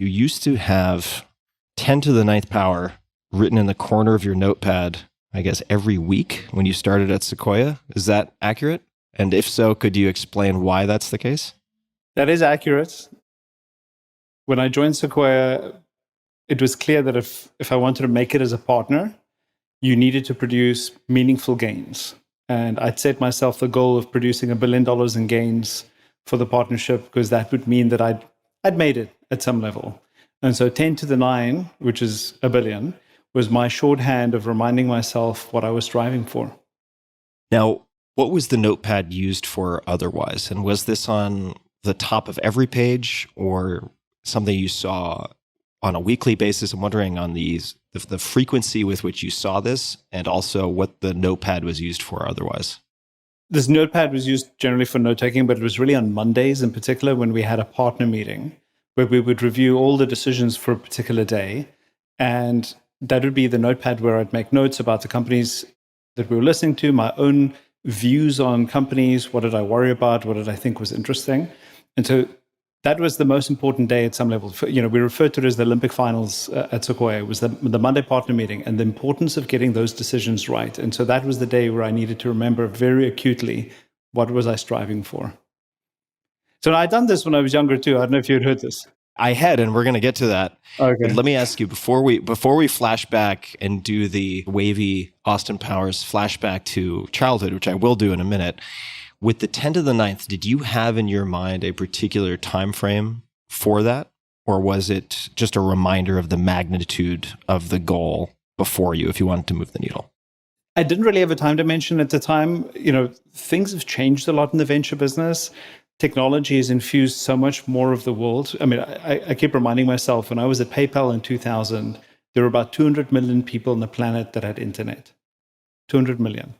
you used to have 10 to the ninth power written in the corner of your notepad, I guess, every week when you started at Sequoia. Is that accurate? And if so, could you explain why that's the case? That is accurate. When I joined Sequoia, it was clear that if I wanted to make it as a partner, you needed to produce meaningful gains. And I'd set myself the goal of producing $1 billion in gains for the partnership, because that would mean that I'd made it at some level. And so 10 to the 9, which is $1 billion, was my shorthand of reminding myself what I was striving for. Now, what was the notepad used for otherwise? And was this on the top of every page or something you saw on a weekly basis? I'm wondering on the frequency with which you saw this, and also what the notepad was used for otherwise. This notepad was used generally for note-taking, but it was really on Mondays in particular when we had a partner meeting where we would review all the decisions for a particular day. And that would be the notepad where I'd make notes about the companies that we were listening to, my own views on companies, what did I worry about, what did I think was interesting. And so that was the most important day at some level. We referred to it as the Olympic finals at Sequoia. It was the Monday partner meeting, and the importance of getting those decisions right. And so that was the day where I needed to remember very acutely what was I striving for. So I'd done this when I was younger too. I don't know if you had heard this. I had, and we're going to get to that. Okay. But let me ask you, before we flash back and do the wavy Austin Powers flashback to childhood, which I will do in a minute, with the 10 to the ninth, did you have in your mind a particular time frame for that? Or was it just a reminder of the magnitude of the goal before you, if you wanted to move the needle? I didn't really have a time dimension at the time. Things have changed a lot in the venture business. Technology has infused so much more of the world. I mean, I keep reminding myself, when I was at PayPal in 2000, there were about 200 million people on the planet that had internet. 200 million.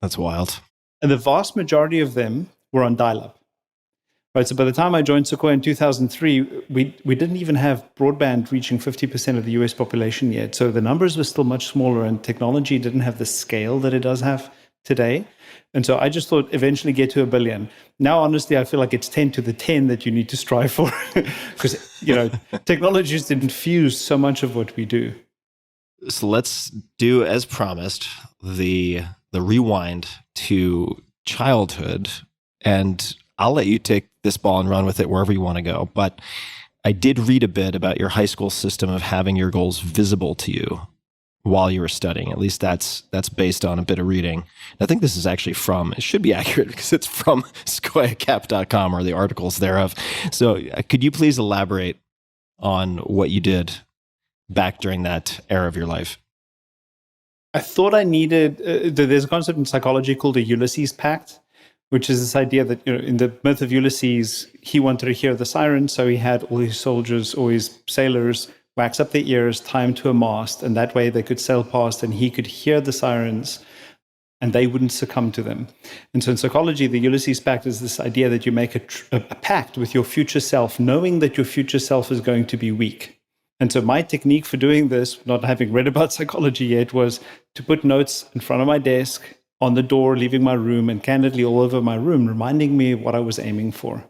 That's wild. And the vast majority of them were on dial-up. Right, so by the time I joined Sequoia in 2003, we didn't even have broadband reaching 50% of the US population yet. So the numbers were still much smaller, and technology didn't have the scale that it does have today. And so I just thought eventually get to $1 billion. Now, honestly, I feel like it's 10 to the 10 that you need to strive for, because technology has infused so much of what we do. So let's do, as promised, the rewind to childhood, and I'll let you take this ball and run with it wherever you want to go. But I did read a bit about your high school system of having your goals visible to you while you were studying. At least that's based on a bit of reading. I think this is actually it should be accurate because it's from sequoiacap.com or the articles thereof. So could you please elaborate on what you did back during that era of your life? I thought I needed, there's a concept in psychology called a Ulysses Pact, which is this idea that, in the myth of Ulysses, he wanted to hear the siren, so he had all his soldiers, all his sailors, wax up their ears, tie them to a mast, and that way they could sail past and he could hear the sirens and they wouldn't succumb to them. And so in psychology, the Ulysses Pact is this idea that you make a pact with your future self, knowing that your future self is going to be weak. And so my technique for doing this, not having read about psychology yet, was to put notes in front of my desk, on the door, leaving my room, and candidly all over my room, reminding me what I was aiming for.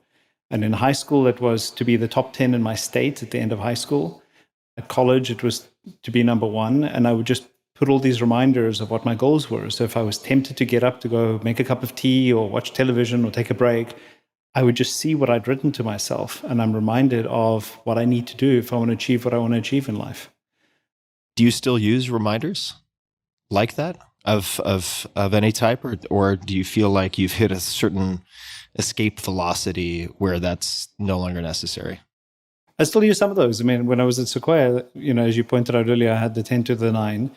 And in high school, it was to be the top 10 in my state at the end of high school. At college, it was to be number 1. And I would just put all these reminders of what my goals were. So if I was tempted to get up to go make a cup of tea or watch television or take a break, I would just see what I'd written to myself. And I'm reminded of what I need to do if I want to achieve what I want to achieve in life. Do you still use reminders like that of any type, or do you feel like you've hit a certain escape velocity where that's no longer necessary? I still use some of those. I mean, when I was at Sequoia, as you pointed out earlier, I had the 10 to the 9.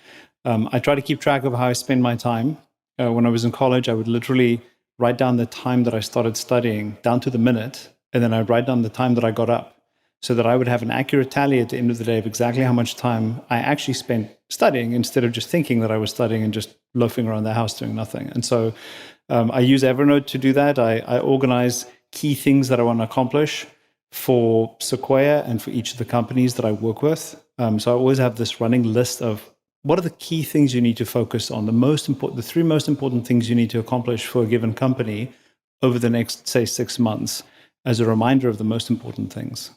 I try to keep track of how I spend my time. When I was in college, I would literally write down the time that I started studying down to the minute, and then I'd write down the time that I got up, so that I would have an accurate tally at the end of the day of exactly how much time I actually spent studying, instead of just thinking that I was studying and just loafing around the house doing nothing. And so I use Evernote to do that. I organize key things that I want to accomplish for Sequoia and for each of the companies that I work with. So I always have this running list of what are the key things you need to focus on, the 3 most important things you need to accomplish for a given company over the next, say, 6 months, as a reminder of the most important things.